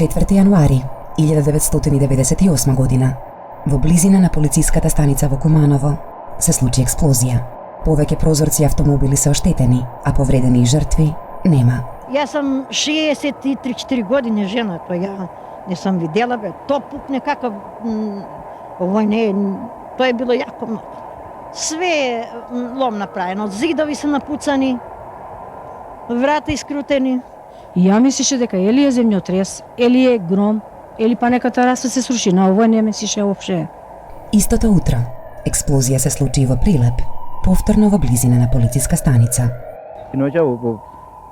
4 јануари 1998 година. Во близина на полицијската станица во Куманово се случи експлозија. Повеќе прозорци автомобили се оштетени, а повредени и жртви нема. Јас сум 63-4 години жена, тоа ја не сум видела, топук некакав, овој не, тоа е било јако многу. Све е лом направено, зидови се напуцани, врата искрутени. И ја мислише дека или е земјотрес, или е гром, или па нека тераса се сруши, на овој не мислише воопште. Истото утро, експлозија се случи во Прилеп, повторно во близина на полициска станица. И ноќа во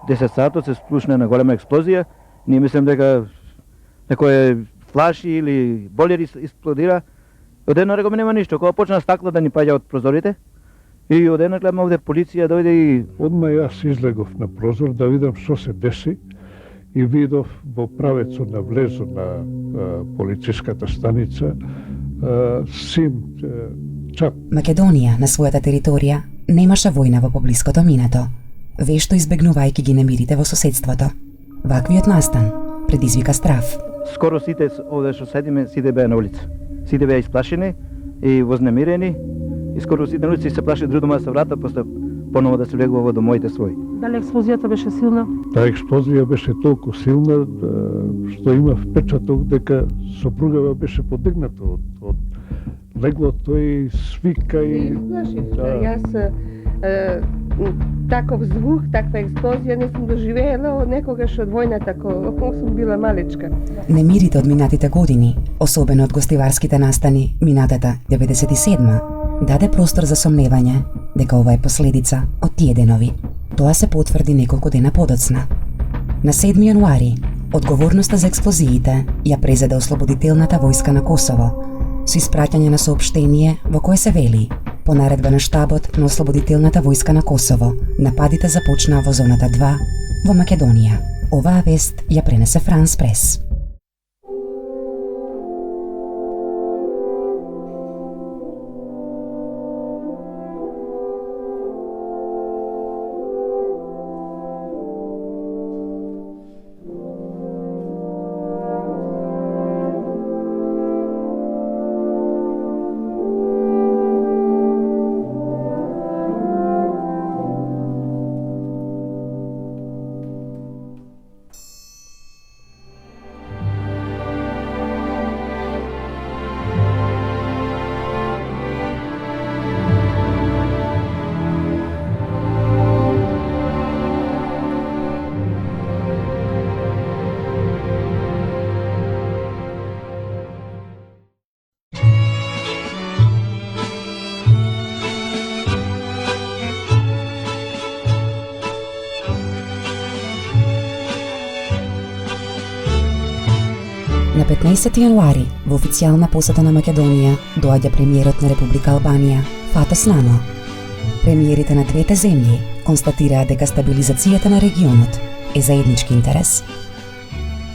10 сатот се сплушна една голема експлозија. Ние мислам дека некој флаши или болер експлодира. Одедно рекоме нема ништо, кога почна стакло да ни паѓа од прозорите. И одедно гледам овде полиција дојде и... Одма јас излегов на прозор да видам што се деси и видов во правецот на влезот на полициската станица сим чап. Македонија на својата територија немаше војна во поблиското минато, вешто избегнувајќи ги немирите во соседството. Ваквиот настан предизвика страв. Скоро сите овде што седиме, сите беа на улица. Сите беа исплашени и вознемирени. И скоро сите на улица се плаши друг дома да се врата, после поново да се влегува во домовите своји. Дали експлозијата беше силна? Таа експлозија беше толку силна што има впечаток дека сопругава беше подигната од леглото и свика и... Јас таков звук, таква експлозија не сум доживеела од некогаш од војната, кога сум била малечка. Немирите од минатите години, особено од гостиварските настани минатата 97-ма, даде простор за сомневање дека ова е последица од тие денови. Тоа се потврди неколку дена подоцна. На 7 јануари, одговорноста за експлозиите ја презеде Ослободителната војска на Косово, со испраќање на соопштение во кое се вели: по наредба на штабот на Ослободителната војска на Косово, нападите започнаа во зоната 2 во Македонија. Оваа вест ја пренесе Франс Прес. На 15 јануари, во официјална посета на Македонија, доаѓа премиерот на Република Албанија, Фатос Нано. Премиерите на двете земји констатираа дека стабилизацијата на регионот е заеднички интерес.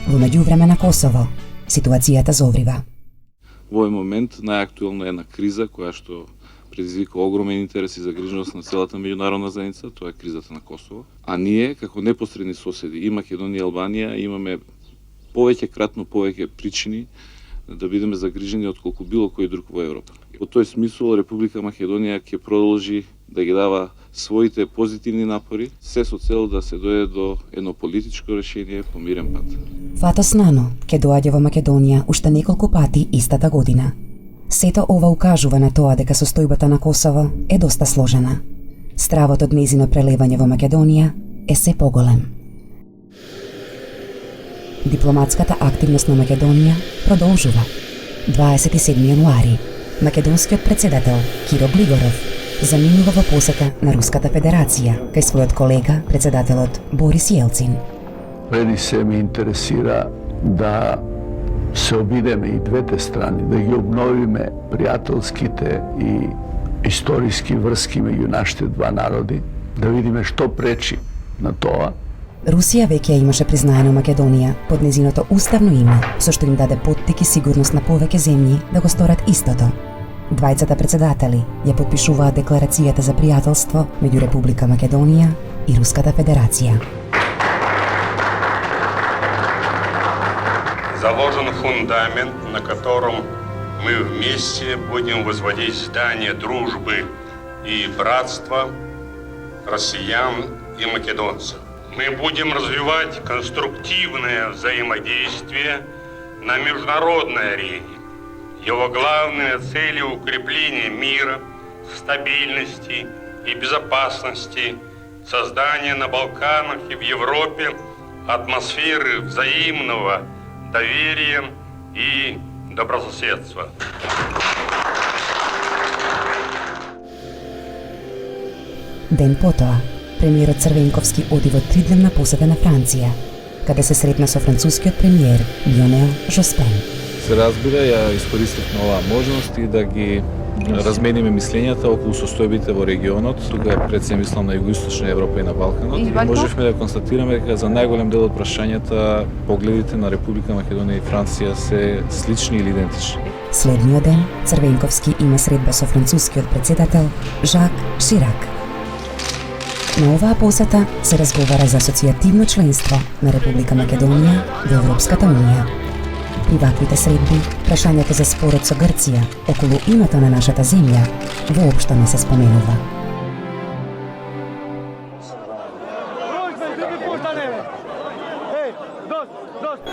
Во меѓувреме на Косово, ситуацијата зоврива. Во овој момент најактуелна е една криза која што предизвика огромен интерес и загриженост на целата меѓународна заедница, тоа е кризата на Косово. А ние, како непосредни соседи, и Македонија и Албанија, имаме кратно повеќе причини да бидеме загрижени отколку било кој друг во Европа. Во тој смисол Република Македонија ќе продолжи да ги дава своите позитивни напори, се со цел да се дојде до едно политичко решение по мирен пат. Фатос Нано ќе доаѓа во Македонија уште неколку пати истата година. Сето ова укажува на тоа дека состојбата на Косово е доста сложена. Стравот од нејзино прелевање во Македонија е се поголем. Дипломатската активност на Македонија продолжува. 27 јануари, македонскиот председател Киро Глигоров заминува во посета на Руската Федерација кај својот колега, председателот Борис Јелцин. Преди се ме интересира да се обидеме и двете страни, да ги обновиме пријателските и историски врски меѓу нашите два народи, да видиме што пречи на тоа. Русија веќе имаше признаено Македонија под незиното уставно име, со што им даде поттик и сигурност на повеќе земји да го сторат истото. Двајцата председатели ја потпишуваат декларацијата за пријателство меѓу Република Македонија и Руската Федерација. заложен фундамент, на котором мы вместе будем возводить здание дружбы и братства россиян и македонцев. Мы будем развивать конструктивное взаимодействие на международной арене. Его главная цель – укрепление мира, стабильности и безопасности, создание на Балканах и в Европе атмосферы взаимного доверия и добрососедства. Ден потоа, премиерот Црвенковски оди во 3-дневна посета на Франција, каде се сретна со францускиот премиер Лионел Жоспен. Се разбира, ја искористив на оваа можност и да ги размениме мислењата околу состојбите во регионот, тука пред се мислам на Југоисточна Европа и на Балканот. И можевме да констатираме дека за најголем дел од прашањата погледите на Република Македонија и Франција се слични или идентични. Следниот ден Црвенковски има средба со францускиот председател Жак Ширак. На оваа посета се разговара за асоцијативно членство на Република Македонија во Европската унија. При ваквите средби, прашањето за спорот со Грција околу името на нашата земја воопшто не се споменува.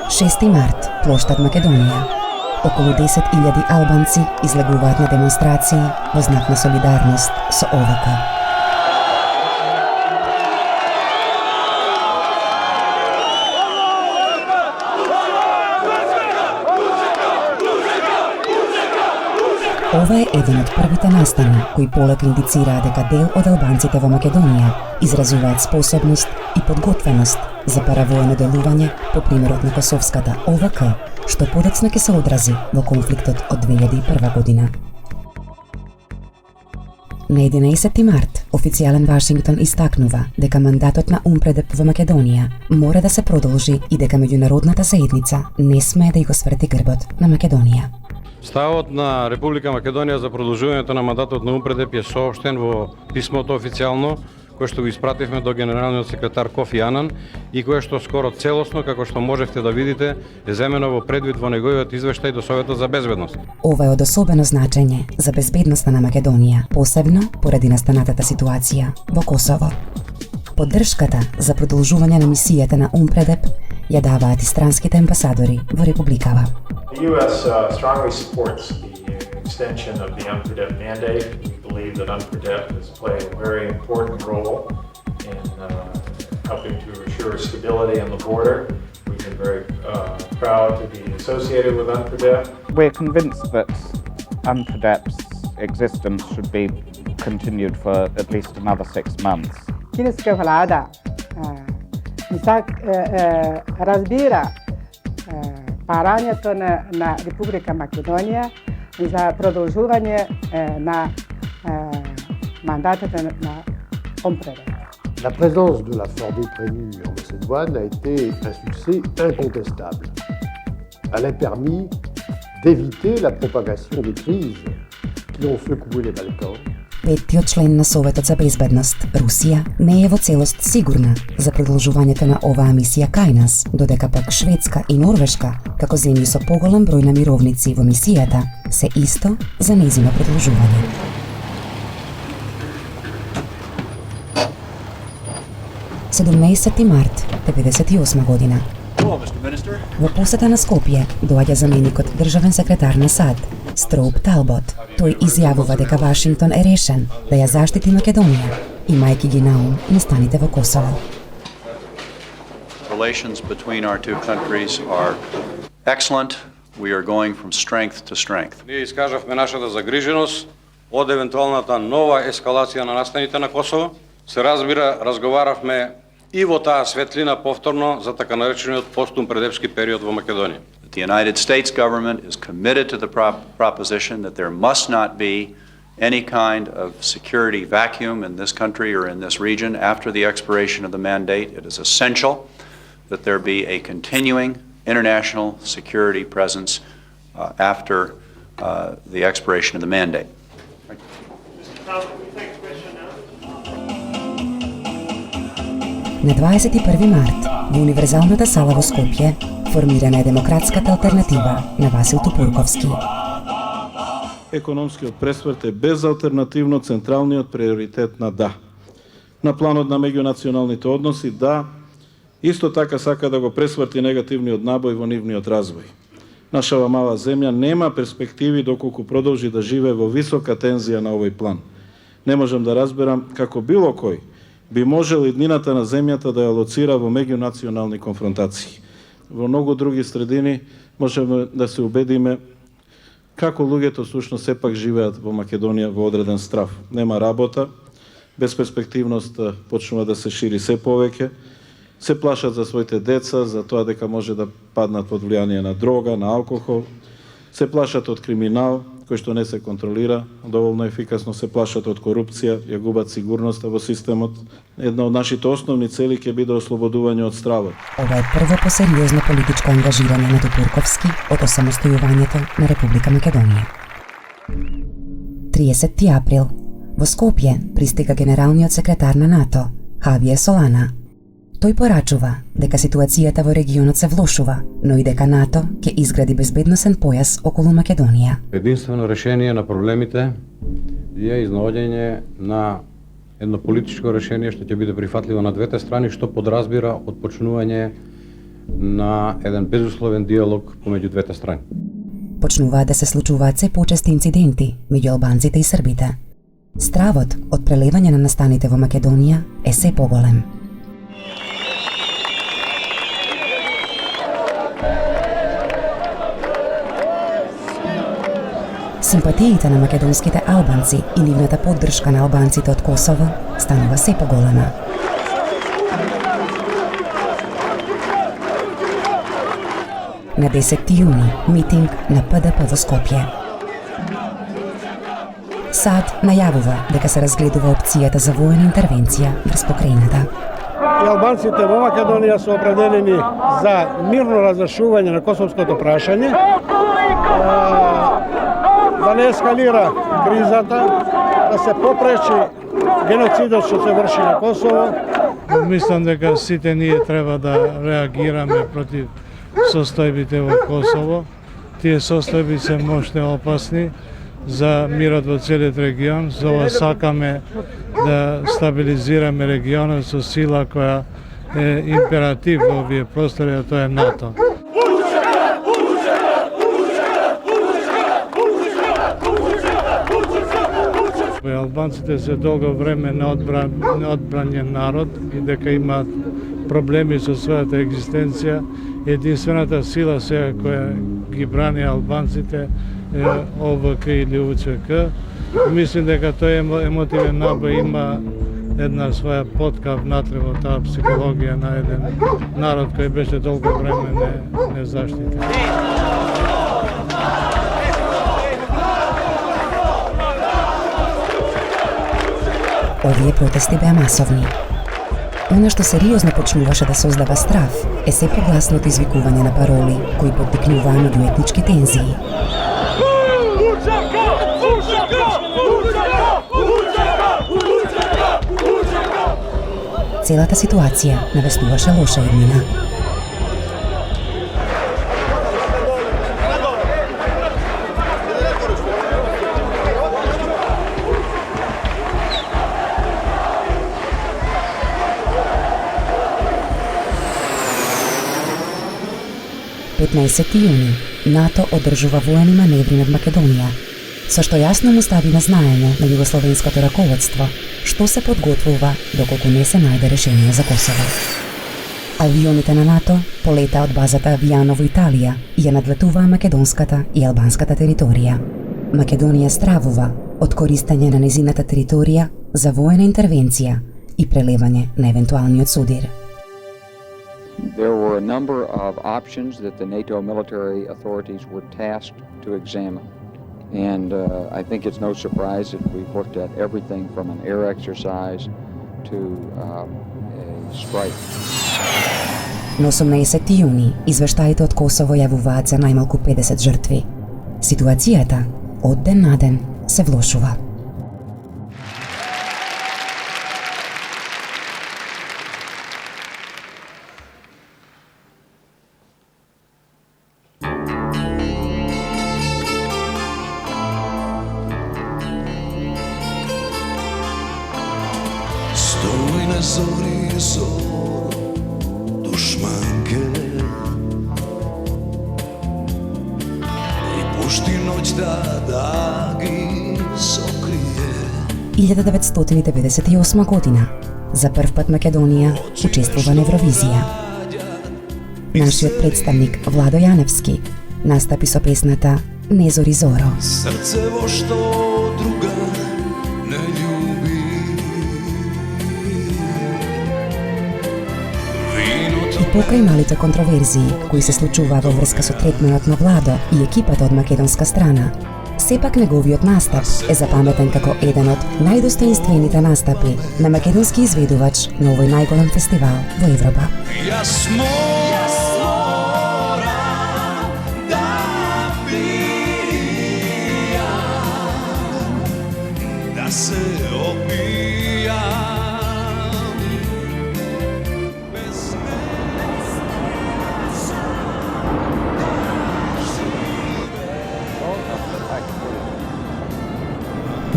6 март, плоштад Македонија. Околу 10.000 албанци излегуваат на демонстрации во знак на солидарност со ОВК. Ова е еден од првите настани кои полека индицираа дека дел од албанците во Македонија изразуваат способност и подготвеност за паравоено делување по примерот на косовската ОВК, што подоцна ќе се одрази во конфликтот од 2001 година. На 11 март, официјален Вашингтон истакнува дека мандатот на УМПРЕДЕП во Македонија мора да се продолжи и дека меѓународната заедница не смее да ја го сврти грбот на Македонија. Ставот на Република Македонија за продолжувањето на мандатот на УМПРЕДЕП е соопштен во писмото официјално кое што го испративме до генералниот секретар Кофи Анан и кое што скоро целосно, како што можевте да видите, е земено во предвид во неговиот извештај до Советот за безбедност. Ова е од особено значење за безбедноста на Македонија, посебно поради настанатата ситуација во Косово. Поддршката за продолжување на мисијата на УМПРЕДЕП ја даваат и странските амбасадори во републикава. The U.S. Strongly supports the extension of the UNPREDEP mandate. We believe that UNPREDEP has played a very important role in helping to assure stability on the border. We've been very proud to be associated with UNPREDEP. We're convinced that UNPREDEP's existence should be continued for at least another 6 months. Kineska vlada разбира парањето на Република Македонија за продолжување на мандатот на УМПРЕДЕП. La présence de la Fordée prévue en Macédoine a été un succès incontestable. Elle a permis d'éviter la propagation des crises qui ont secoué les Balkans. Петтиот член на Советот за безбедност, Русија, не е во целост сигурна за продолжувањето на оваа мисија кај нас, додека пак Шведска и Норвешка, како земји со поголем број на мировници во мисијата, се исто за нејзино продолжување. Март 1998 година. Во посета на Скопје доаѓа заменикот државен секретар на САД, Строуп Талбот. Тој изјавува дека Вашингтон е решен да ја заштити Македонија, имајќи ги на ум настаните во Косово. Relations between our two countries are excellent. We are going from strength to strength. Ние искажавме нашата загриженост од евентуалната нова ескалација на настаните на Косово. Се разбира, разговаравме и во таа светлина повторно за така наречениот постумпредепски период во Македонија. The United States government is committed to the proposition that there must not be any kind of security vacuum in this country or in this region after the expiration of the mandate. It is essential that there be a continuing international security presence after the expiration of the mandate. На 21 март, во Универзалната сала во Скопје, Формирана е демократската алтернатива на Васил Тупурковски. Економскиот пресврт е безалтернативно централниот приоритет на ДА. На планот на меѓунационалните односи ДА исто така сака да го пресврти негативниот набој во нивниот развој. Нашава мала земја нема перспективи доколку продолжи да живее во висока тензија на овој план. Не можам да разберам како било кој би можел иднината на земјата да ја лоцира во меѓунационални конфронтации. Во многу други средини можеме да се убедиме како луѓето всушност сепак живеат во Македонија во одреден страв. Нема работа, безперспективност почнува да се шири се повеќе, се плашат за своите деца, за тоа дека може да паднат под влијание на дрога, на алкохол, се плашат од криминал, кој што не се контролира доволно ефикасно, се плашат од корупција, ја губат сигурноста во системот. Една од нашите основни цели ќе биде ослободување од стравот. Ова е прво посериозно политичко ангажирање на Тупурковски од осамостојувањето на Република Македонија. 30 април. Во Скопје пристига генералниот секретар на НАТО, Хавије Солана. Тој порачува дека ситуацијата во регионот се влошува, но и дека НАТО ќе изгради безбедносен појас околу Македонија. Единствено решение на проблемите е изнаоѓање на едно политичко решение што ќе биде прифатливо на двете страни, што подразбира отпочнување на еден безусловен диалог помеѓу двете страни. Почнуваат да се случуваат се почести инциденти меѓу албанците и србите. Стравот од прелевање на настаните во Македонија е се поголем. Симпатиите на македонските албанци и нивната поддршка на албанците од Косово станува се поголема. На 10 јуни митинг на ПДП во Скопје. САД најавува дека се разгледува опцијата за воена интервенција врз покрајината. И албанците во Македонија се определени за мирно разрешување на косовското прашање, да не ескалира кризата, да се попречи геноцидот што се врши на Косово. Мислам дека сите ние треба да реагираме против состојбите во Косово. Тие состојби се мощно опасни за мирот во целиот регион. За ова сакаме да стабилизираме регионот со сила која е императив во овие простори, а тоа е НАТО. Албанците се долго време неодбранен народ и дека имаат проблеми со својата екзистенција. Единствената сила сега која ги брани албанците е ОВК или УЧК. Мислим дека тој емотивен набој има една своја потка внатре во таа психологија на еден народ кој беше долго време незаштитен. Овие протести беа масовни. Она што сериозно почнуваше да создава страв е се погласното извикување на пароли кои поттикнуваа меѓуетнички тензии. Целата ситуација навестуваше лоша иднина. јуни, НАТО одржува воени маневри над Македонија, со што јасно му стави на знаење на југословенското раководство што се подготвува доколку не се најде решение за Косово. Авионите на НАТО полета од базата Авијано во Италија и ја надлетуваа македонската и албанската територија. Македонија стравува од користење на незината територија за воена интервенција и прелевање на евентуалниот судир. There were a number of options that the NATO military authorities were tasked to examine. And I think it's no surprise that we've looked at everything from an air exercise to a strike. На 18 јуни извештаите од Косово јавуваат за најмалку 50 жртви. Ситуацијата од ден на ден се влошува. zori zor dušmanke I pušti noć da ги sokrije. 1998 година. За прв пат Македонија учествува на Евровизија. Нашиот представник Владо Јаневски настапи со песната Не зори зоро. Срцево што друга не љуби. И покрај малите контроверзии кои се случуваа во врска со третменот на Владо и екипата од македонска страна, сепак неговиот настап е запаметен како еден од најдостоинствените настапи на македонски изведувач на овој најголем фестивал во Европа. Јас морам да пијам, да се опијам. Без мене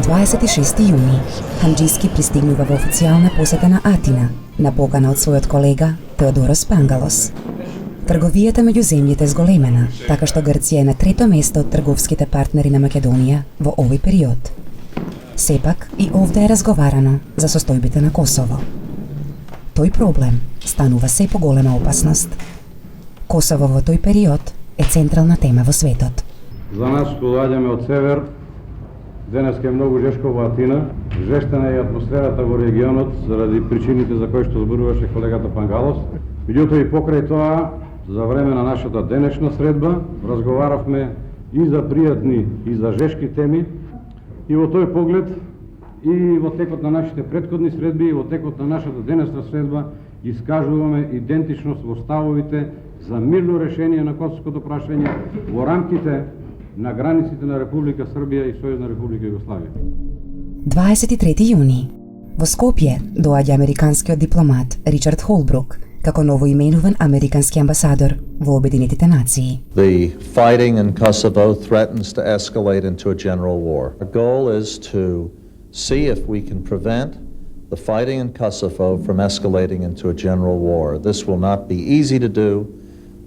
26 јуни, Ханџиски пристигнува во официјална посета на Атина, на покана од својот колега Теодорос Пангалос. Трговијата меѓу земјите зголемена, така што Грција е на трето место од трговските партнери на Македонија во овој период. Сепак, и овде е разговарано за состојбите на Косово. Тој проблем станува се поголема опасност. Косово во тој период е централна тема во светот. За нас што доаѓаме од север, денеска е многу жешко во Атина. Жештена е атмосферата во регионот заради причините за кои што зборуваше колегата Пангалос. Меѓутоа и покрај тоа, за време на нашата денешна средба, разговаравме и за пријатни и за жешки теми. И во тој поглед, и во текот на нашите претходни средби, и во текот на нашата денесна средба, искажуваме идентичност во ставовите за мирно решение на косовското прашање во рамките на границите на Република Србија и Сојузна Република Југославија. 23 јуни. Во Скопје доаѓа американскиот дипломат Ричард Холбрук како новоименуван американски амбасадор во Обединетите нации. The fighting in Kosovo threatens to escalate into a general war. Our goal is to see if we can prevent the fighting in Kosovo from escalating into a general war. This will not be easy to do,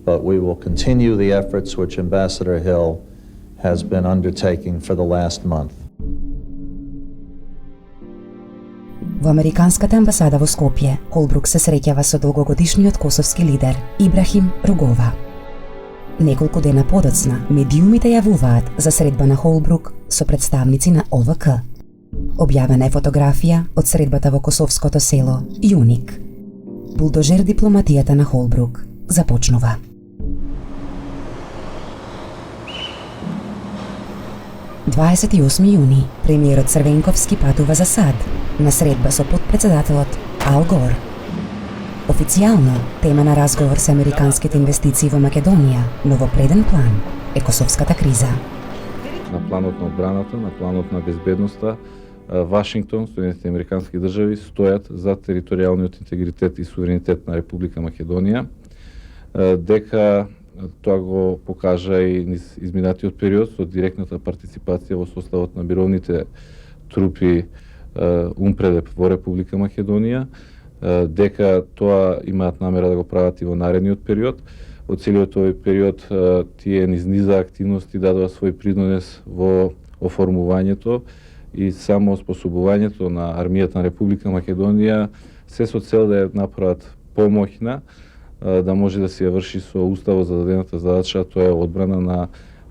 but we will continue the efforts which Ambassador Hill has been undertaking for the last month. Во американската амбасада во Скопје, Холбрук се среќава со долгогодишниот косовски лидер Ибрахим Ругова. Неколку дена подоцна, медиумите јавуваат за средба на Холбрук со представници на ОВК. Објавена е фотографија од средбата во косовското село Јуник. Булдожер дипломатијата на Холбрук започнува. „28 јуни, премиерот Црвенковски патува за САД на средба со потпредседателот Ал Гор. Официјално, тема на разговор се американските инвестиции во Македонија, но во преден план е косовската криза. На планот на одбраната, на планот на безбедноста, Вашингтон, Соединетите американски држави стојат за територијалниот интегритет и суверенитет на Република Македонија, дека тоа го покажа и низ изминатиот период со директната партиципација во составот на мировните трупи УНПРЕДЕП во Република Македонија, дека тоа имаат намера да го прават и во наредниот период. Во целиот овој период тие низ низа активности дадоа свој принос во оформувањето и само оспособувањето на армијата на Република Македонија, се со цел да ја направат помоќна, да може да се ја врши со уставо зададената задача, тоа е одбрана на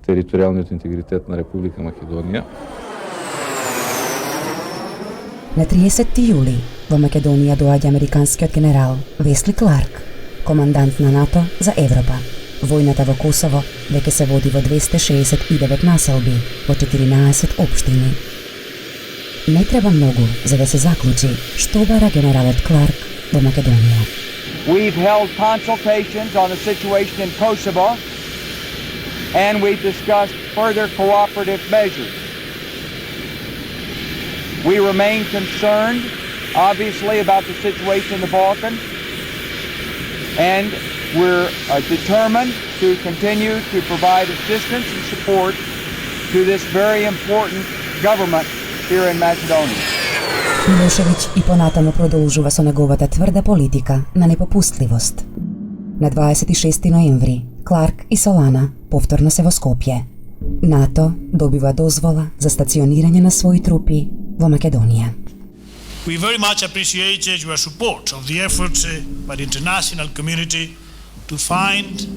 територијалниот интегритет на Република Македонија. На 30 јули во Македонија доаѓа американскиот генерал Весли Кларк, командант на НАТО за Европа. Војната во Косово веќе се води во 269 населби во 14 општини. Не треба многу за да се заклучи што бара генералот Кларк во Македонија. We've held consultations on the situation in Kosovo, and we've discussed further cooperative measures. We remain concerned, obviously, about the situation in the Balkans, and we're determined to continue to provide assistance and support to this very important government here in Macedonia. Милошевиќ и понатаму продолжува со неговата тврда политика на непопустливост. На 26 ноември, Кларк и Солана повторно се во Скопје. НАТО добива дозвола за стационирање на своји трупи во Македонија. We very much appreciate your support of the efforts by the international community to find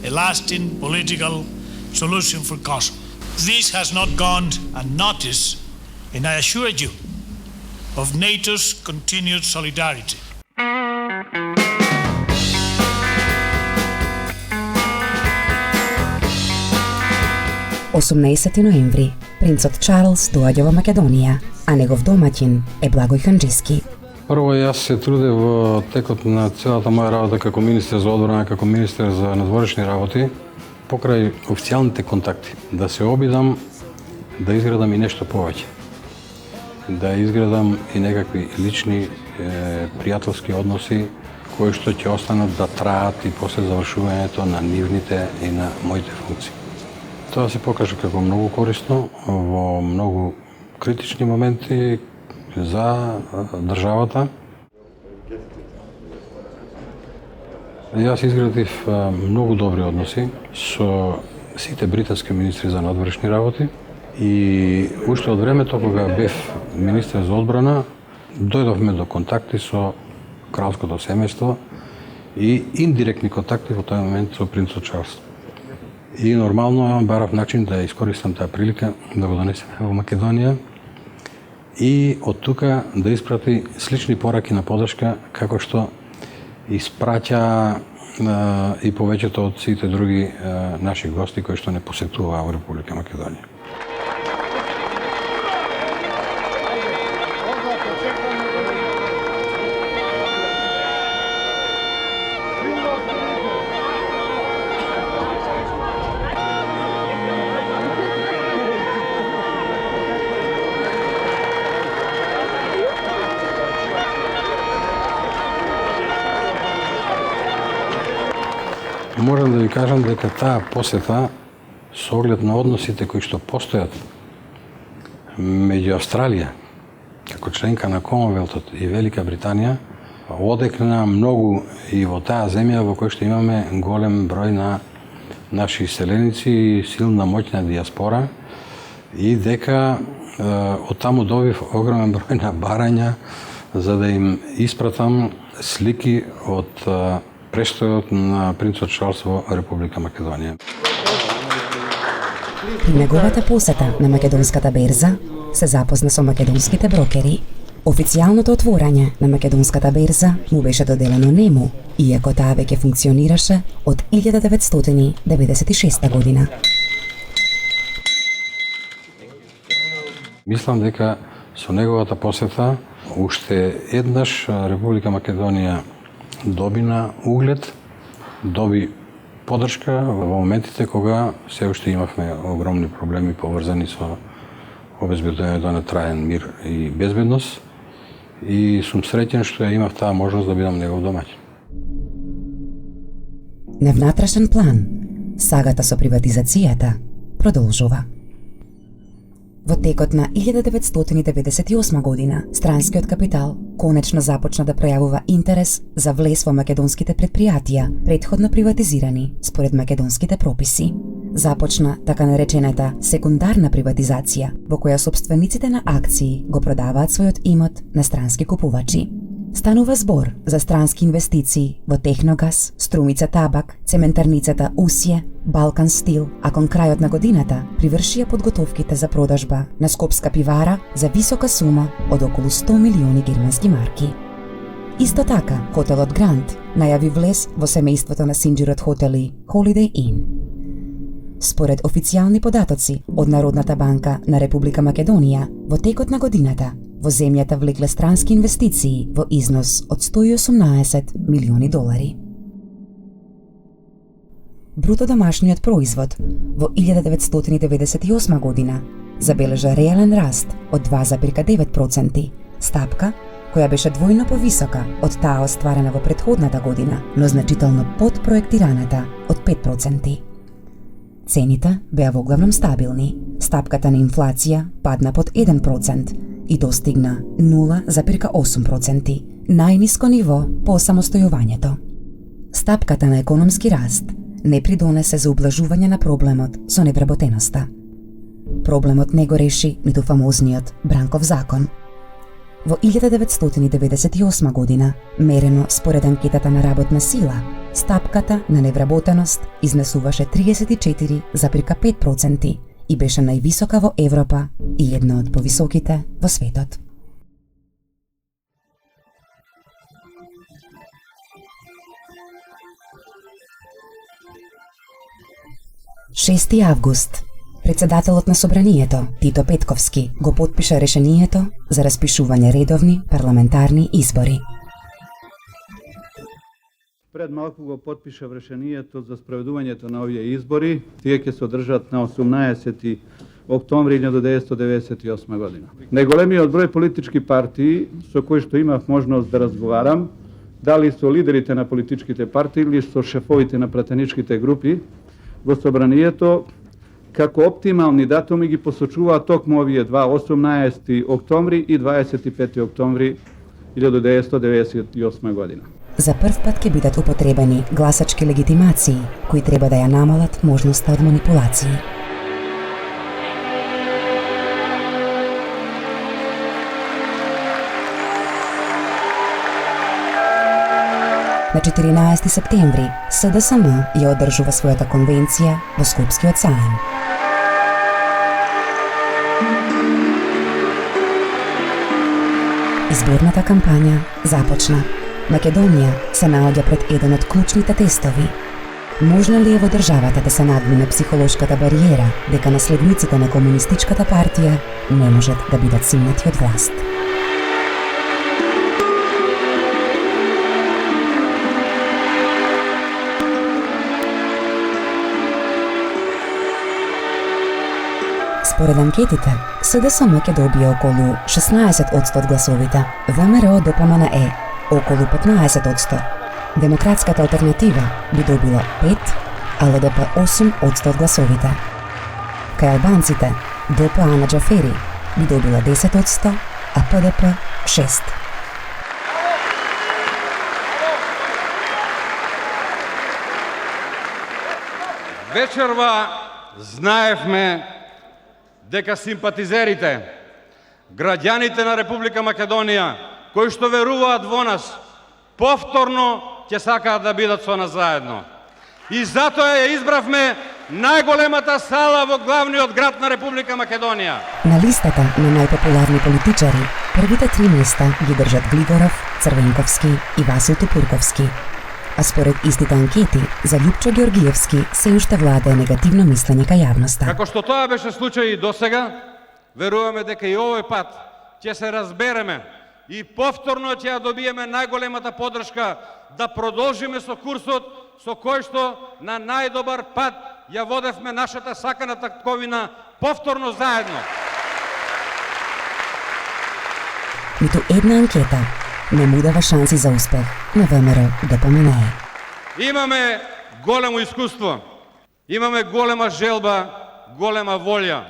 a lasting political solution for Kosovo. This has not gone unnoticed, and I assure you of NATO's continued solidarity. Осумнаесети ноември, принцот Чарлс доаѓа во Македонија, а негов домаќин е Благој Ханџиски. Прво, јас се трудев во текот на целата моја работа како министер за одбрана, како министер за надворешни работи, покрај официјалните контакти, да се обидам да изградам и нешто повеќе. Да изградам и некакви лични пријателски односи кои што ќе останат да траат и после завршувањето на нивните и на моите функции. Тоа се покажа како многу корисно во многу критични моменти за државата. Јас изградив многу добри односи со сите британски министри за надворешни работи и уште од времето кога бев министер за одбрана, дојдовме до контакти со кралското семејство и индиректни контакти во тој момент со принцот Чарлс. И нормално барав начин да искористам таа прилика да го донесеме во Македонија и од тука да испрати слични пораки на подршка како што испраќа и повеќето од сите други наши гости кои што не посетуваа во Република Македонија. Можам да ви кажам дека таа посета со оглед на односите кои што постојат меѓу Австралија како членка на Комонвелтот и Велика Британија одекна многу и во таа земја во која што имаме голем број на наши иселеници и силна моќна диаспора и дека од таму добив огромен број на барања за да им испратам слики од престојот на принцот Чарлс во Република Македонија. При неговата посета на македонската берза се запозна со македонските брокери. Официјалното отворање на македонската берза му беше доделено нему, иако таа веќе функционираше од 1996 година. Мислам дека со неговата посета уште еднаш Република Македонија добина углед, доби подршка во моментите кога се уште имавме огромни проблеми поврзани со обезбедувањето на траен мир и безбедност и сум среќен што ја имав таа можност да бидам негов домаќин. На внатрешен план, сагата со приватизацијата продолжува. Во текот на 1998 година, странскиот капитал конечно започна да пројавува интерес за влез во македонските предпријатија, претходно приватизирани според македонските прописи. Започна така наречената секундарна приватизација, во која собствениците на акции го продаваат својот имот на странски купувачи. Станува збор за странски инвестиции во Техногаз, Струмица табак, цементарницата Усје, Балкан Стил, а кон крајот на годината привршија подготовките за продажба на Скопска пивара за висока сума од околу 100 милиони германски марки. Исто така, хотелот Гранд најави влез во семејството на синџирот хотели Holiday Inn. Според официјални податоци од Народната банка на Република Македонија, во текот на годината во земјата влегле странски инвестиции во износ од 118 милиони долари. Бруто домашниот производ во 1998 година забележа реален раст од 2,9%, стапка која беше двојно повисока од таа остварена во претходната година, но значително под проектираната од 5%. Цените беа воглавном стабилни, стапката на инфлација падна под 1%, и достигна 0,8%, најниско ниво по самостојувањето. Стапката на економски раст не придонесе за ублажување на проблемот со невработеноста. Проблемот не го реши ниту фамозниот Бранков закон. Во 1998 година, мерено според анкетата на работна сила, стапката на невработеност изнесуваше 34,5% и беше највисока во Европа и една од повисоките во светот. 6 август. Председателот на Собранието, Тито Петковски, го потпиша решението за распишување редовни парламентарни избори. Пред малку го потпишав решението за спроведувањето на овие избори. Тие ќе се одржат на 18 октомври 1998 година. Најголемиот број политички партии со кои што имав можност да разговарам, дали со лидерите на политичките партии или со шефовите на пратеничките групи во Собранието, како оптимални датуми ги посочуваат токму овие два, 18 октомври и 25 октомври 1998 година. За прв пат ќе бидат употребени гласачки легитимации, кои треба да ја намалат можноста од манипулации. На 14 септември СДСМ ја одржува својата конвенција во Скопскиот саем. Изборната кампања започна. Македонија се наоѓа пред еден од клучните тестови. Можно ли е во државата да се надмине психолошката бариера дека наследниците на комунистичката партија не можат да бидат симнати од власт? Според анкетите, СДСМ ќе добие околу 16% од гласовите, ВМРО ДПМНЕ околу 15%, Демократската алтернатива би добила 5%, а ЛДП 8% од гласовите. Кај албанците, ДПА на Џафери би добила 10%, а ПДП 6%. Вечерва знаевме дека симпатизерите, граѓаните на Република Македонија, кои што веруваат во нас, повторно ќе сакаат да бидат со нас заедно. И затоа ја избравме најголемата сала во главниот град на Република Македонија. На листата на најпопуларни политичари, првите 3 места ги држат Глигоров, Црвенковски и Васил Тупурковски. А според истите анкети, за Љупчо Георгиевски се уште владее негативно мислење кај јавноста. Како што тоа беше случај и досега, веруваме дека и овој пат ќе се разбереме и повторно ќе ја добиеме најголемата поддршка да продолжиме со курсот со кој што на најдобар пат ја водевме нашата сакана татковина повторно заедно. Ниту една анкета не му дава шанси за успех на ВМРО ДПМНЕ. Имаме големо искуство, имаме голема желба, голема волја,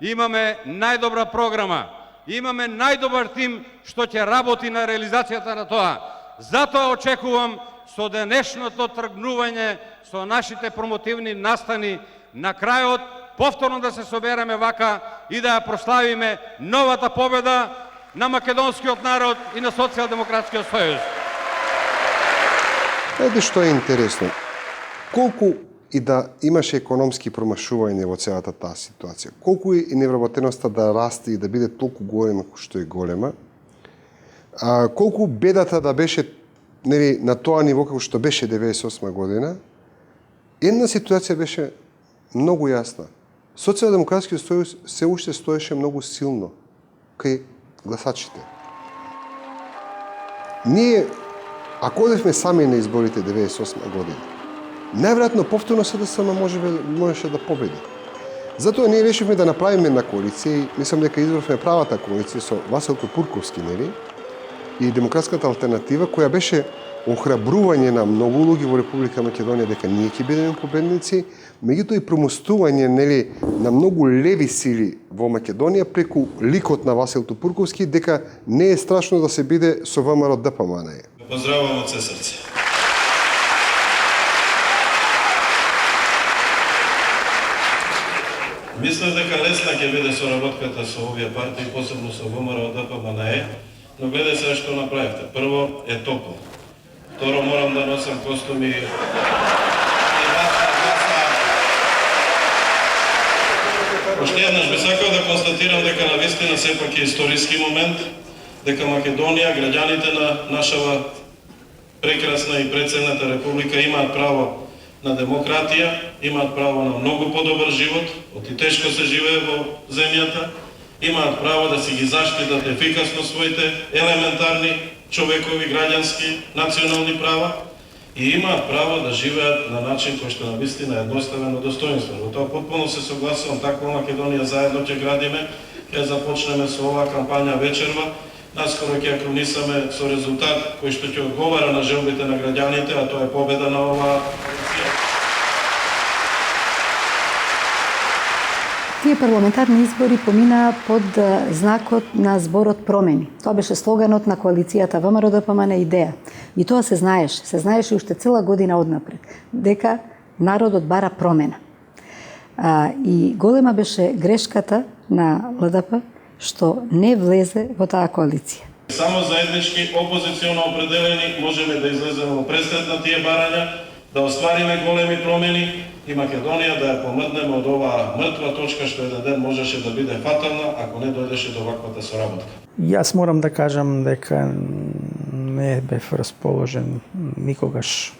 имаме најдобра програма, имаме најдобар тим што ќе работи на реализацијата на тоа. Затоа очекувам со денешното тргнување со нашите промотивни настани на крајот повторно да се собереме вака и да ја прославиме новата победа на македонскиот народ и на Социјалдемократскиот сојуз. Знаете што е интересно? Колку и да имаше економски промашување во целата таа ситуација, колку и невработеноста да расте и да биде толку голема што е голема, колку бедата да беше на тоа ниво како што беше 98 година, една ситуација беше многу јасна. Социјалдемократскиот сојуз се уште стоеше многу силно кај гласачите. Ние, ако одевме сами на изборите 98 година, најверојатно повторно СДСМ можеше да победи. Затоа ние решивме да направиме една коалиција и мислам дека избравме правата коалиција со Васил Тупурковски, и Демократската алтернатива, која беше охрабрување на многу луѓе во Република Македонија дека ние ќе бидеме победници, меѓутоа и промостување на многу леви сили во Македонија преку ликот на Васил Тупурковски дека не е страшно да се биде со ВМРО ДПМН. Поздравувам од се срце. Мислев дека лесна ќе биде соработката со овие партии, посебно со ВМРО ДПМН, но гледај се што направивте. Прво е топло. Второ, морам да носам костуми. Уште еднаш би сакал да констатирам дека навистина сепак е историски момент, дека Македонија, граѓаните на нашава прекрасна и преценета република имаат право на демократија, имаат право на многу подобар живот, оти тешко се живее во земјата, имаат право да си ги заштитат ефикасно своите елементарни човекови, граѓански, национални права и имаат право да живеат на начин кој што навистина е доставено достоинство. Во тоа потпуно се согласувам, таква Македонија заедно ќе градиме, ќе започнеме со оваа кампања вечерва, наскоро ќе кронисаме со резултат кој што ќе одговара на желбите на граѓаните, а тоа е победа на оваа коалиција. Тие парламентарни избори поминаа под знакот на зборот промени. Тоа беше слоганот на коалицијата ВМРО ДПМН идеја. И тоа се знаеше уште цела година однапред, дека народот бара промена. И голема беше грешката на ЛДП што не влезе во таа коалиција. Само заеднички опозиционо определени можеме да излеземе во пресред на тие барања, да оствариме големи промени и Македонија да ја помрднеме од оваа мртва точка што еден ден можеше да биде фатална ако не дојдеше до ваквата соработка. Јас морам да кажам дека не бев расположен никогаш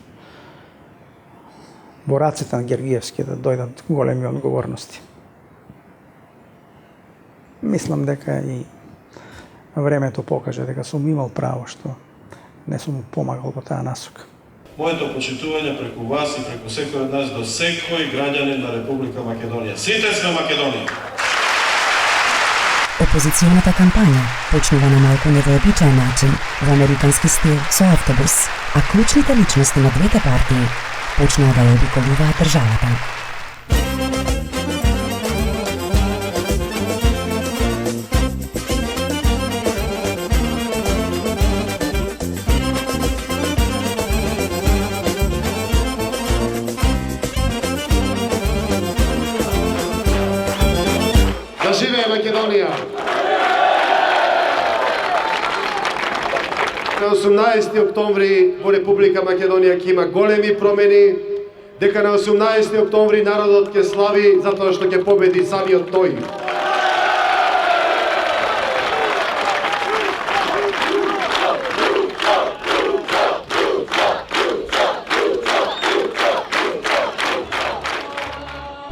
во рацете на Георгиевски да дојдат големи одговорности. Мислам дека и времето покаже дека сум имал право што не сум помагал во таа насока. Моето почитување преку вас и преку секој од нас до секој граѓанин на Република Македонија. Сите сме Македонија! Опозиционата кампања почнува на малку невообичаен начин во американски стил со автобус, а клучните личности на двете партии почнаа да ја обиколуваат државата. Да живее Македонија! На 18 октомври во Република Македонија ќе има големи промени, дека на 18 октомври народот ќе слави затоа што ќе победи самиот тој.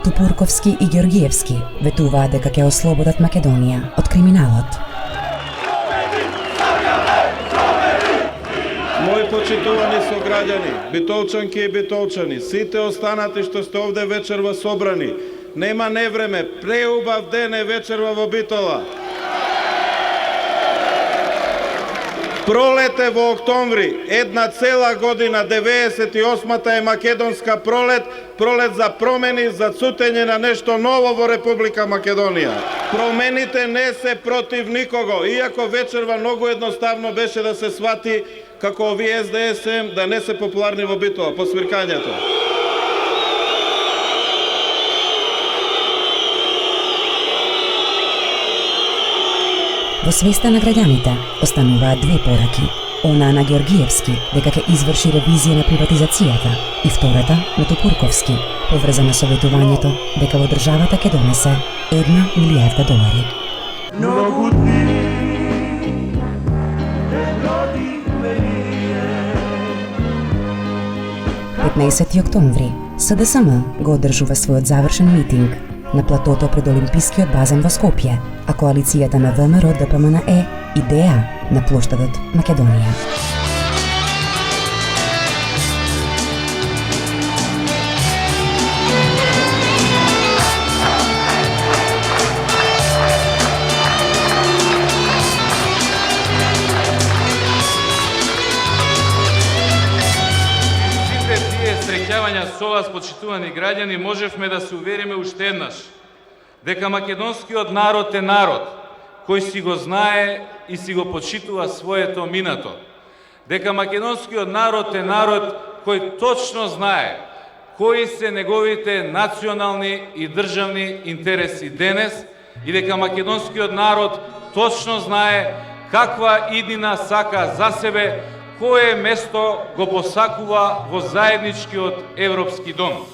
Тупурковски и Георгиевски ветуваат дека ќе ослободат Македонија од криминалот. Мои почитувани сограѓани, битолчанки и битолчани, сите останати што сте овде вечерва собрани, нема невреме, преубав ден е вечерва во Битола. Пролете во октомври, една цела година, 98-та е македонска пролет, пролет за промени, за цутење на нешто ново во Република Македонија. Промените не се против никого, иако вечерва многу едноставно беше да се свати како овие СДСМ да не се популарни во Битола, по свиркањето. Во свеста на граѓаните остануваат две пораки. Она на Георгиевски дека ќе изврши ревизија на приватизацијата и втората на Тупурковски поврзана со ветувањето дека во државата ќе донесе $1 милијарда. Многу дни 15 октомври СДСМ го одржува својот завршен митинг на платото пред Олимпискиот базен во Скопје, а коалицијата на ВМРО ДПМН е идеја на плоштадот Македонија. со вас, почитувани граѓани, можевме да се увериме уште еднаш дека македонскиот народ е народ кој си го знае и си го почитува своето минато. Дека македонскиот народ е народ кој точно знае кои се неговите национални и државни интереси денес и дека македонскиот народ точно знае каква иднина сака за себе, кое место го посакува во заедничкиот европски дом.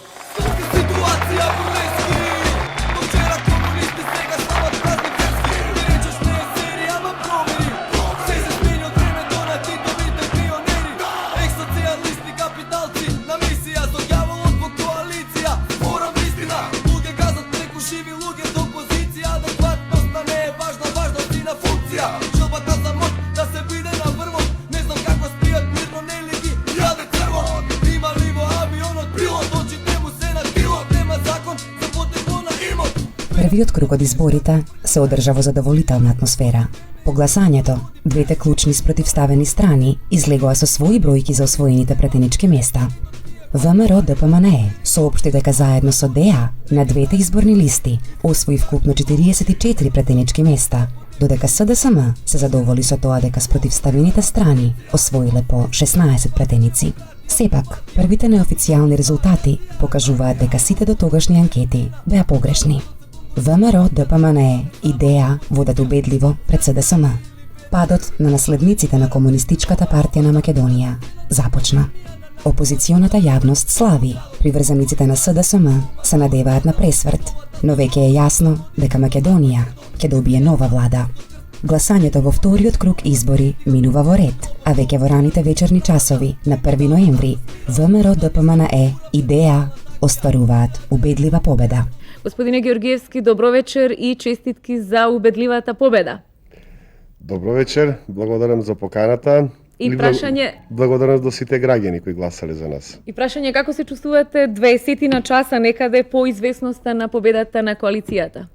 Првиот круг од изборите се одржа во задоволителна атмосфера. По гласањето, двете клучни спротивставени страни излегоа со своји бројки за освоените претенички места. ВМРО ДПМНЕ соопшти дека заедно со ДЕА на двете изборни листи освои вкупно 44 претенички места, додека СДСМ се задоволи со тоа дека спротивставените страни освоиле по 16 претеници. Сепак, првите неофицијални резултати покажуваат дека сите дотогашни анкети беа погрешни. ВМРО ДПМНЕ и ДЕА водат убедливо пред СДСМ. Падот на наследниците на Комунистичката партија на Македонија започна. Опозиционата јавност слави, приврзаниците на СДСМ се надеваат на пресврт, но веќе е јасно дека Македонија ќе добие нова влада. Гласањето во вториот круг избори минува во ред, а веќе во раните вечерни часови на 1 ноември ВМРО ДПМНЕ и ДЕА остваруваат убедлива победа. Господине Георгиевски, добро вечер и честитки за убедливата победа. Добро вечер, благодарам за поканата. И прашање... Благодарам до сите граѓани кои гласале за нас. И прашање како се чувствувате 20 на часа некаде по известноста на победата на коалицијата?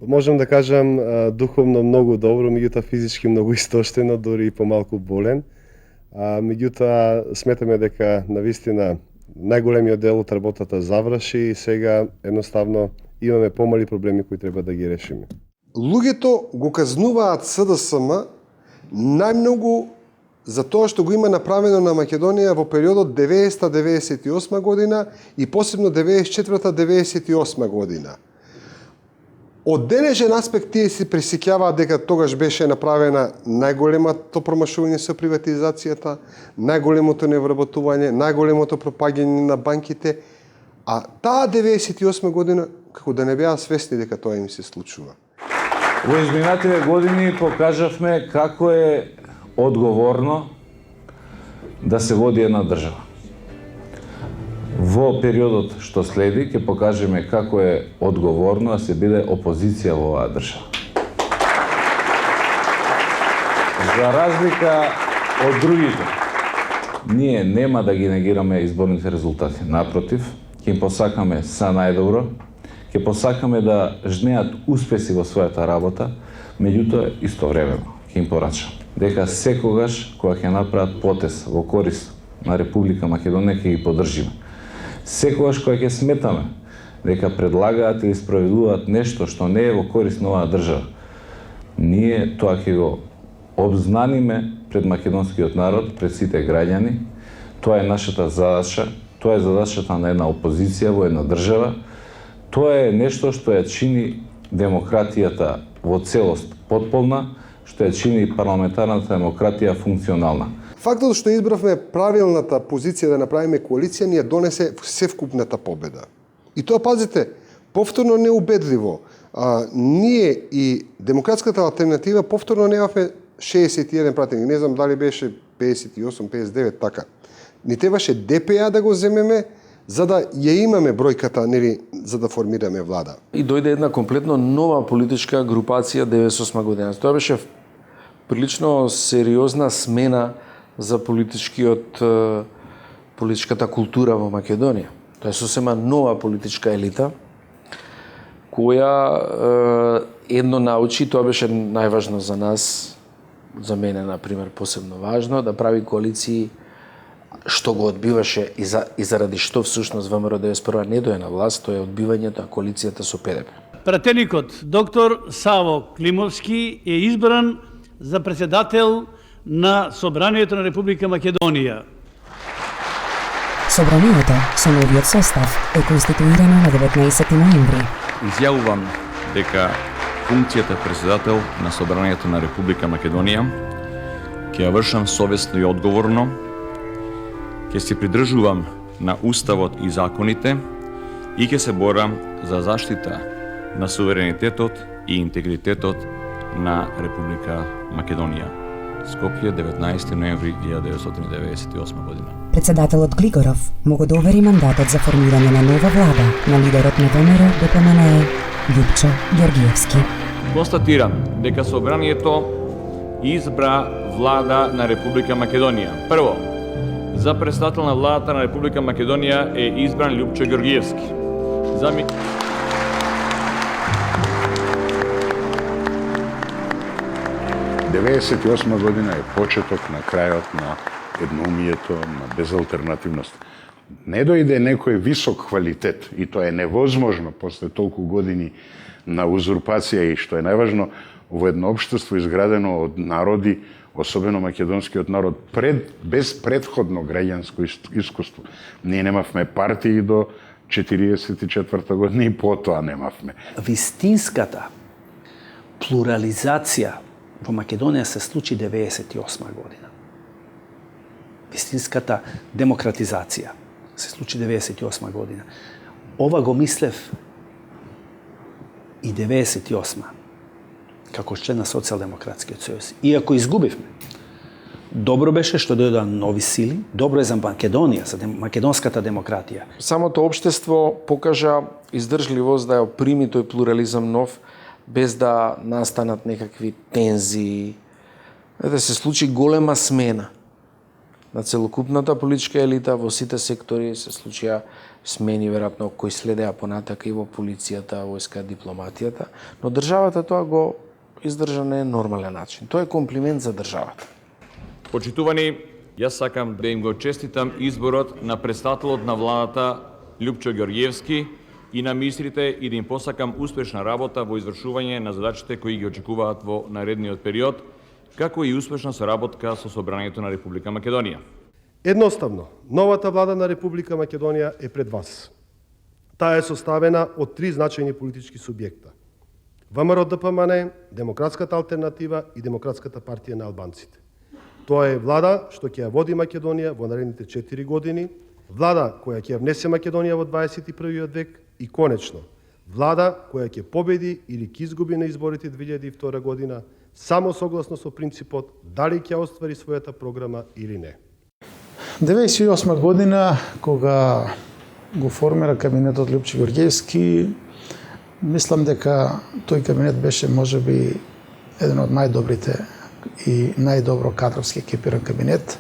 Можам да кажам духовно многу добро, меѓутоа физички многу истоштено, дури и помалку болен. Меѓутоа сметаме дека навистина најголемиот дел од работата заврши и сега едноставно имаме помали проблеми кои треба да ги решиме. Луѓето го казнуваат СДСМ најмногу за тоа што го има направено на Македонија во периодот 90-98 година и посебно 94-98 година. Од денешен аспект тие се пресеќаваат дека тогаш беше направена најголемото промашување со приватизацијата, најголемото невработување, најголемото пропаѓање на банките, а таа 98 година како да не беа свесни дека тоа им се случува. Во изминативе години покажавме како е одговорно да се води една држава. Во периодот што следи ќе покажеме како е одговорно да се биде опозиција во оваа држава. За разлика од другите, ние нема да ги негираме изборните резултати. Напротив, ќе им посакаме са најдобро, ќе посакаме да жнеат успеси во својата работа, меѓутоа истовремено ќе им порачам дека секогаш кога ќе направат потез во корист на Република Македонија ќе ги поддржиме. Секогаш кога ќе сметаме дека предлагаат или спроведуваат нешто што не е во корист на оваа држава, ние тоа ќе го обзнаниме пред македонскиот народ, пред сите граѓани. Тоа е нашата задача, тоа е задачата на една опозиција во една држава. Тоа е нешто што ја чини демократијата во целост потполна, што ја чини парламентарната демократија функционална. Фактот што избравме правилната позиција да направиме коалиција ни ја донесе севкупната победа. И тоа, пазите, повторно неубедливо. Ние и Демократската алтернатива повторно немавме 61 пратеник. Не знам дали беше 58, 59, така. Ни требаше ДПА да го земеме, за да ја имаме бројката, нели, за да формираме влада. И дојде една комплетно нова политичка групација 98 година. Тоа беше прилично сериозна смена за политичката култура во Македонија. Тоа е сосема нова политичка елита, која едно научи, тоа беше најважно за нас, за мене, например, посебно важно, да прави коалиции што го одбиваше и заради што всушност ВМРО 91 не дое на власт, тоа е одбивањето на коалицијата со ПДП. Пратеникот доктор Саво Климовски е избран за председател на Собранието на Република Македонија. Собранието со новиот состав е конституирано на 19 ноември. Изјавувам дека функцијата председател на Собранието на Република Македонија ќе ја вршам совесно и одговорно, ќе се придржувам на Уставот и законите и ќе се борам за заштита на суверенитетот и интегритетот на Република Македонија. Скопје, 19 ноември 1998 година. Председателот Глигоров му го довери мандатот за формирање на нова влада на лидерот на ВМРО ДПМНЕ Љупчо Ѓоргиевски. Констатирам дека Собранието избра влада на Република Македонија. Прво, за председател на владата на Република Македонија е избран Љупчо Ѓоргиевски. 1998 година е почеток на крајот на едноумието, на безалтернативност. Не дојде некој висок квалитет и тоа е невозможно после толку години на узурпација и што е најважно во едно општество изградено од народи, особено македонскиот народ, без предходно граѓанско искуство. Ние немавме партии до 1944 година и потоа немавме. Вистинската плурализација во Македонија се случи 1998 година. Вистинската демократизација се случи 1998 година. Ова го мислев и 1998 како член на Социјалдемократскиот сојуз. Иако изгубивме, добро беше што дојдоа нови сили, добро е за Македонија, за македонската демократија. Самото општество покажа издржливост да ја прими тој плурализам нов, без да настанат некакви тензии, да се случи голема смена на целокупната политичка елита во сите сектори, се случија смени веројатно кои следеа понатака и во полицијата, војска, дипломатијата, но државата тоа го издржа на нормален начин. Тоа е комплимент за државата. Почитувани, јас сакам да им го честитам изборот на председателот на владата Љупчо Ѓоргиевски и на министрите и да им посакам успешна работа во извршување на задачите кои ги очекуваат во наредниот период, како и успешна соработка со Собранието на Република Македонија. Едноставно, новата влада на Република Македонија е пред вас. Таа е составена од три значајни политички субјекта: ВМРО ДПМНЕ, Демократската алтернатива и Демократската партија на албанците. Тоа е влада што ќе ја води Македонија во наредните 4 години, влада која ќе ја внесе Македонија во 21. век и конечно, влада која ќе победи или ќе изгуби на изборите 2002 година само согласно со принципот дали ќе оствари својата програма или не. 1998 година, кога го формира кабинетот Љупчо Ѓоргиевски, мислам дека тој кабинет беше можеби еден од најдобрите и најдобро кадровски екипиран кабинет.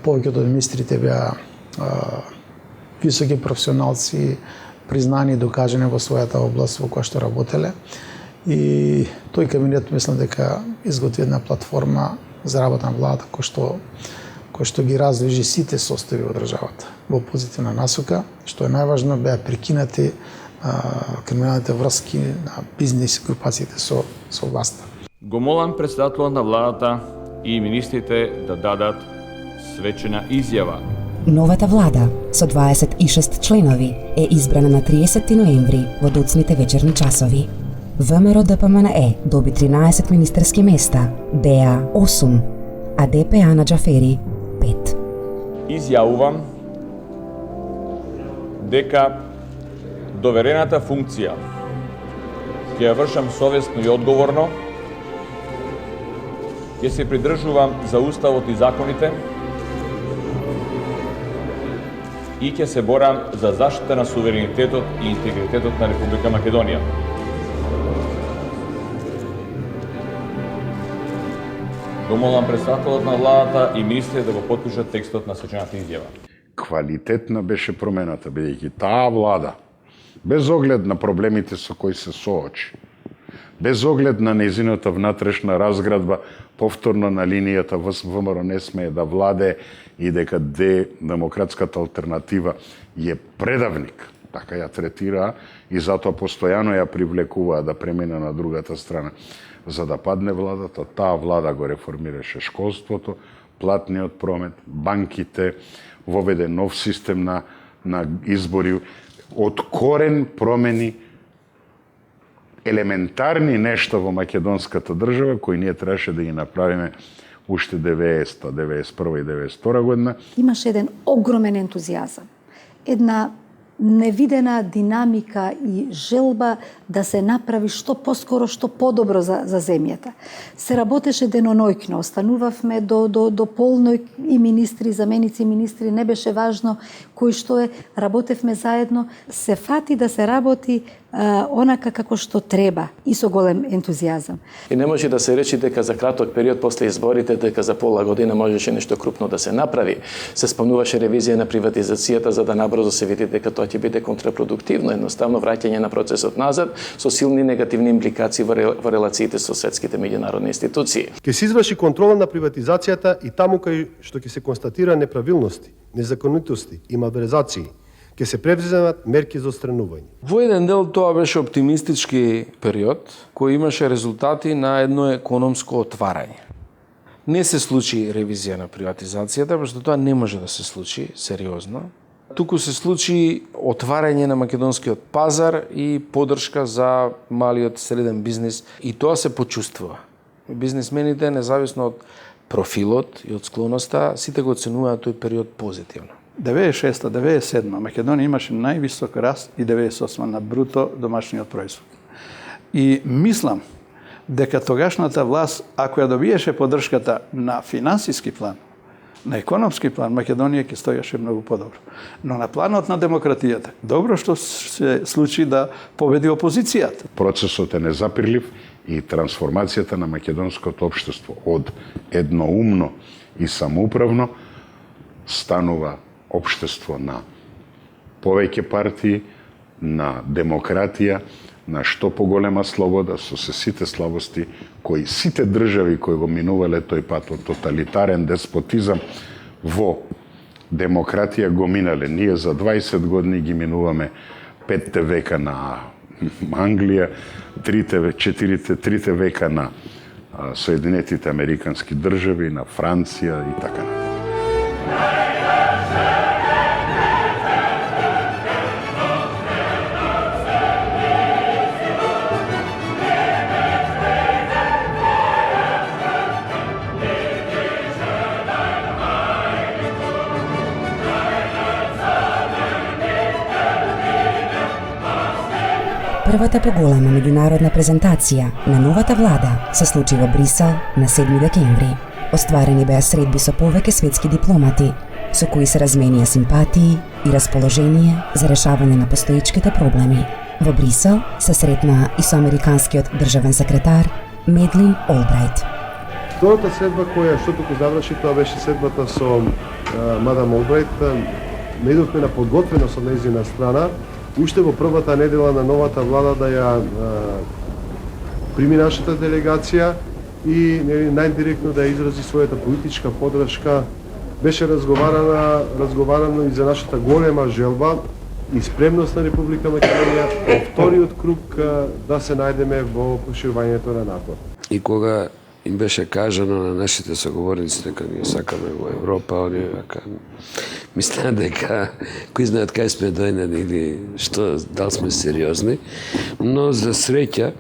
Повеќето од министрите беа високи професионалци, признани и докажани во својата област во која што работеле. И тој кабинет мислам дека изготви една платформа за работа на владата кој што ги раздвижи сите состојби во државата во позитивна насока, што е најважно, беа прекинати криминалните врски на бизнес групациите со власта. Го молам председателот на владата и министрите да дадат свечена изјава. Новата влада со 26 членови е избрана на 30 ноември во доцните вечерни часови. ВМРО ДПМНЕ доби 13 министерски места, ДЕА 8, а ДПА на Џафери 5. Изјавувам дека доверената функција ќе ја вршам совесно и одговорно, ќе се придржувам за Уставот и законите и ќе се борам за заштита на суверенитетот и интегритетот на Република Македонија. Го молам председателот на владата и министрите да го потпишат текстот на свечената изјава. Квалитетна беше промената, бидејќи таа влада, без оглед на проблемите со кои се соочи, без оглед на нејзината внатрешна разградба, повторно на линијата ВМРО не смее да владее и дека демократската алтернатива е предавник, така ја третираа и затоа постојано ја привлекуваа да премине на другата страна. За да падне владата, таа влада го реформираше школството, платниот промет, банките, воведе нов систем на избори, од корен промени елементарни нешта во македонската држава кои ние требаше да ги направиме уште 90-та, 91-та и 92-та година. Имаше еден огромен ентузијазам, една невидена динамика и желба да се направи што поскоро, што подобро за земјата. Се работеше денонојкно, останувавме до полној и министри, заменици министри, не беше важно кој што е, работевме заедно, се фати да се работи онака како што треба и со голем ентузијазам. И не може да се речи дека за краток период после изборите, дека за пола година можеше нешто крупно да се направи. Се спомнуваше ревизија на приватизацијата за да набрзо се види дека тоа ќе биде контрапродуктивно, едноставно враќање на процесот назад со силни негативни импликации во релациите со светските меѓународни институции. Ке се изврши контрола на приватизацијата и таму кај што ќе се констатира неправилности, незаконитости и малверзации, ќе се превземат мерки за отстранување. Во еден дел тоа беше оптимистички период кој имаше резултати на едно економско отварање. Не се случи ревизија на приватизацијата, пошто тоа не може да се случи сериозно. Туку се случи отварање на македонскиот пазар и поддршка за малиот и среден бизнис и тоа се почувствува. Бизнисмените, независно од профилот и од склоноста, сите го оценуваат тој период позитивно. 96-97 Македонија имаше највисок раст и 98 на бруто домашниот производ. И мислам дека тогашната власт, ако ја добиеше поддршката на финансиски план, на економски план, Македонија ќе стоеше многу подобро. Но на планот на демократијата, добро што се случи да победи опозицијата. Процесот е незапирлив и трансформацијата на македонското општество од едноумно и самоуправно станува општество на повеќе партии, на демократија, на што поголема слобода со сите слабости кои сите држави кои го минувале тој пат од тоталитарен деспотизам во демократија го минале. Ние за 20 години ги минуваме 5 века на Англија, 3 века на Соединетите Американски држави, на Франција и така натаму. Првата поголема меѓународна презентација на новата влада се случи во Брисел на 7 декември. Остварени беа средби со повеќе светски дипломати, со кои се разменија симпатии и расположение за решавање на постоечките проблеми. Во Брисел се сретна и со американскиот државен секретар Медлин Олбрајт. Втората средба која што туку заврши, тоа беше средбата со мадам Олбрајт. Не идовме на подготвено со нејзина страна, уште во првата недела на новата влада да ја прими нашата делегација и најдиректно да ја изрази својата политичка поддршка. Беше разговарано и за нашата голема желба и спремност на Република Македонија во вториот круг да се најдеме во проширувањето на НАТО. И кога им беше кажано на нашите соговорници дека ние сакаме во Европа, оние мислеа дека кои знаат кај сме дојдени или што, дали сме сериозни, но за среќа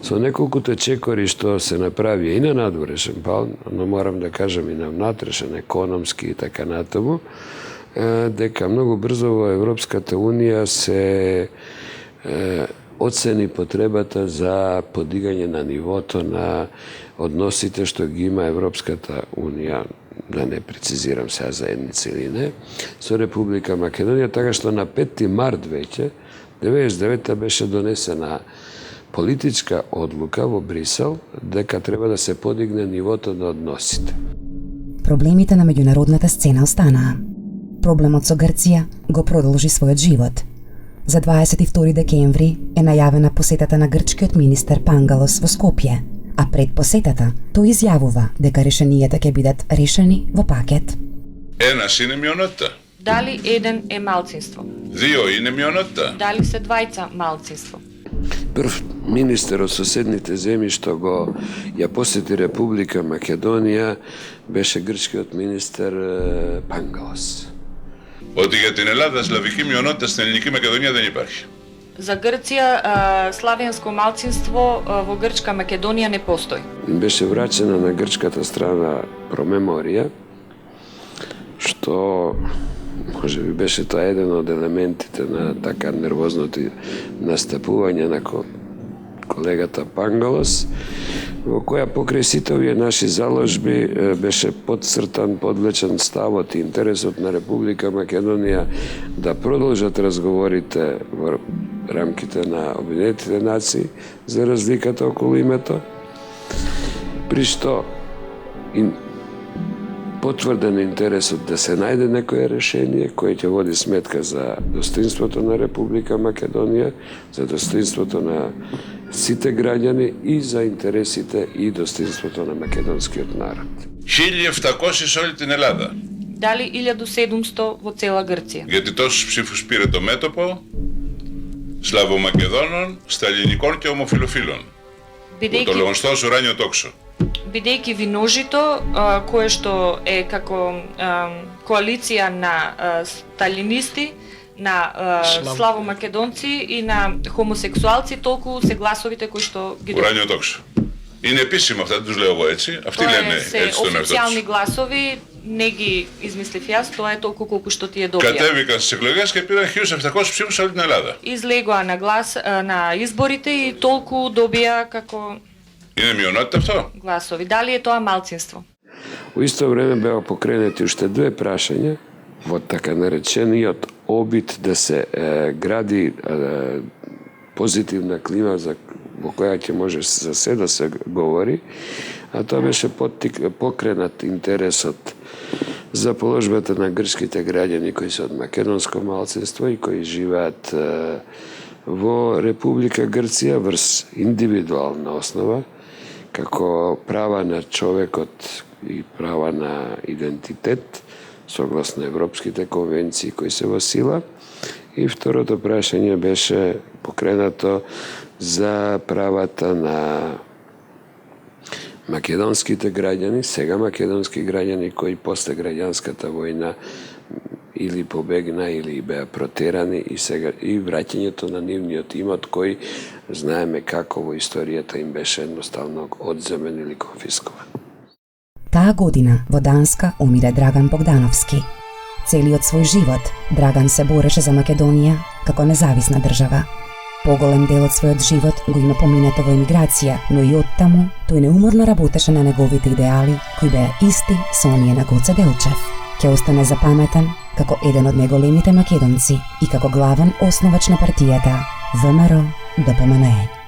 со неколкуто чекори што се направи и на надворешен план, но морам да кажам и на внатрешен, економски и така натаму, дека многу брзо во Европската Унија се оцени потребата за подигање на нивото на односите што ги има Европската Унија, да не прецизирам сега заедница или не, со Република Македонија, така што на 5 март веќе, 99-та беше донесена политичка одлука во Брисел дека треба да се подигне нивото на односите. Проблемите на меѓународната сцена останаа. Проблемот со Грција го продолжи својот живот. За 22 декември е најавена посетата на грчкиот министер Пангалос во Скопје, а пред посетата тој изјавува дека решенијата ќе бидат решени во пакет. Ένας είναι μειονότητα. Дали еден е малцинство? Δύο είναι μειονότητα. Дали се двајца малцинство? Прв министер од соседните земји што го ја посети Република Македонија беше грчкиот министер Пангалос. Ότι για την Ελλάδα σλαβική μειονότητα στην ελληνική Μακεδονία δεν υπάρχει. За Грција славенско малцинство во Грчка Македонија не постои. Беше врачена на грчката страна промеморија, што може би беше тоа еден од елементите на така нервозното настапување на колегата Пангалос, во која покрај сите овие наши заложби беше подцртан, подвлечен ставот и интересот на Република Македонија да продолжат разговорите во рамките на Обединетите нации за разликата околу името, при што потврден интересот да се најде некое решение кој ќе води сметка за достоинството на Република Македонија, за достоинството на сите граѓани и за интересите и достоинството на македонскиот народ. 1.700 σε όλη την Ελλάδα. Дали 1700 во цела Грција? Γιατί τόσους ψήφους πήρε το μέτωπο Σλαβομακεδόνων, Σταλινικών και ομοφιλοφίλων. Το λεγονστός ουράνιο τόξο. Бидејќи виножито, кое што е како коалиција на сталинисти, на славомакедонци и на хомосексуалци, толку се гласовите кои што ги добиваат. Ουράνιο τόξο. Είναι επίσημα αυτά, δεν τους λέω εγώ έτσι. Αυτοί λένε έτσι τον εαυτό τους. Официјални гласови, не ги измислив јас, тоа е толку колку што тие добија. Κατέβηκαν στις εκλογές και πήραν 1.700 ψήφους σε όλη την Ελλάδα. Излегоа на изборите и толку добија како Είναι μειονότητα αυτό? гласови. Дали е тоа малцинство? Во исто време беа покренети уште две прашања во така наречениот обид да се гради позитивна клима во која ќе може за се да се говори, а тоа беше покренат интересот за положбата на грчките граѓани кои се од македонско малцинство и кои живеат во Република Грција врз индивидуална основа, како права на човекот и права на идентитет, согласно европските конвенции кои се во сила. И второто прашање беше покренато за правата на македонските граѓани, сега македонски граѓани кои после граѓанската војна или побегна или беа протерани и сега и враќањето на нивниот имот кој знаеме како во историјата им беше едноставно одземен или конфискуван. Таа година во Данска умире Драган Богдановски. Целиот свој живот Драган се бореше за Македонија како независна држава. Поголем дел од својот живот го има поминато во емиграција, но и оттаму тој неуморно работеше на неговите идеали кои беа исти со оние на Гоце Делчев. Ќе остане запаметен како еден од најголемите македонци и како главен основач на партијата ВМРО-ДПМНЕ.